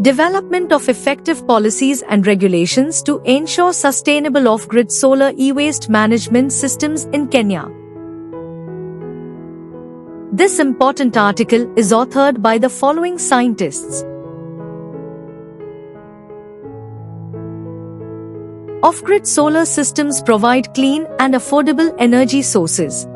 Development of effective policies and regulations to ensure sustainable off-grid solar e-waste management systems in Kenya. This important article is authored by the following scientists. Off-grid solar systems provide clean and affordable energy sources.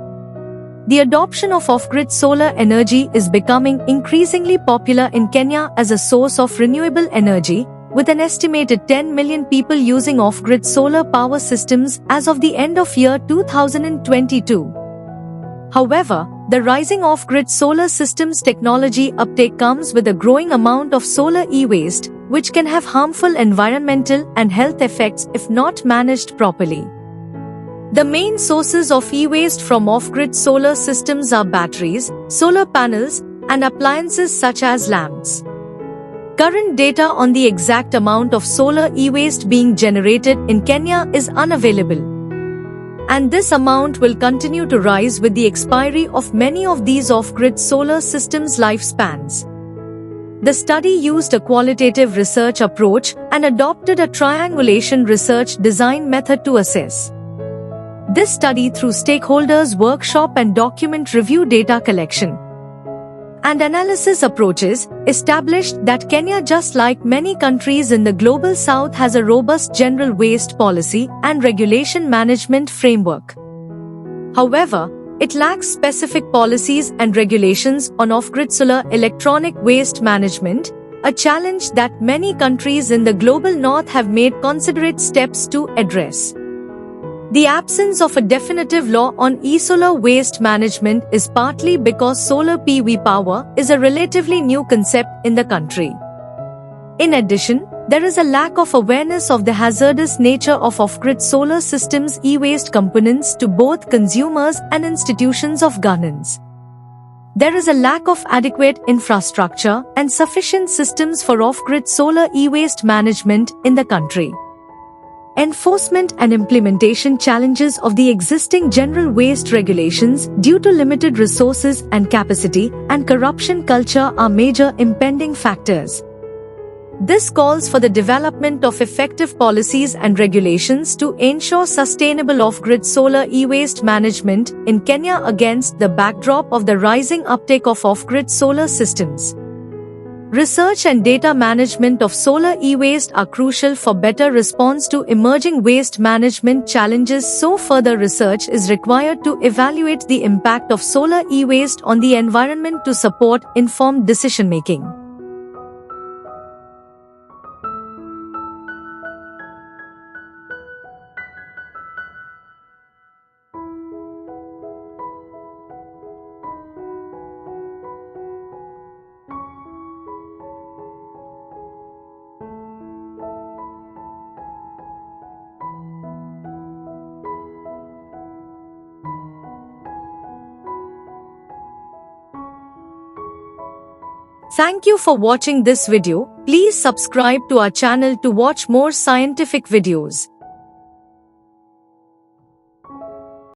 The adoption of off-grid solar energy is becoming increasingly popular in Kenya as a source of renewable energy, with an estimated 10 million people using off-grid solar power systems as of the end of year 2022. However, the rising off-grid solar systems technology uptake comes with a growing amount of solar e-waste, which can have harmful environmental and health effects if not managed properly. The main sources of e-waste from off-grid solar systems are batteries, solar panels, and appliances such as lamps. Current data on the exact amount of solar e-waste being generated in Kenya is unavailable, and this amount will continue to rise with the expiry of many of these off-grid solar systems' lifespans. The study used a qualitative research approach and adopted a triangulation research design method to assess. This study, through stakeholders workshop and document review, data collection and analysis approaches, established that Kenya, just like many countries in the global south, has a robust general waste policy and regulation management framework. However, it lacks specific policies and regulations on off-grid solar electronic waste management, a challenge that many countries in the global north have made considerate steps to address. The absence of a definitive law on e-solar waste management is partly because solar PV power is a relatively new concept in the country. In addition, there is a lack of awareness of the hazardous nature of off-grid solar systems' e-waste components to both consumers and institutions of governance. There is a lack of adequate infrastructure and sufficient systems for off-grid solar e-waste management in the country. Enforcement and implementation challenges of the existing general waste regulations due to limited resources and capacity and corruption culture are major impeding factors. This calls for the development of effective policies and regulations to ensure sustainable off-grid solar e-waste management in Kenya against the backdrop of the rising uptake of off-grid solar systems. Research and data management of solar e-waste are crucial for better response to emerging waste management challenges, so further research is required to evaluate the impact of solar e-waste on the environment to support informed decision-making. Thank you for watching this video. Please subscribe to our channel to watch more scientific videos.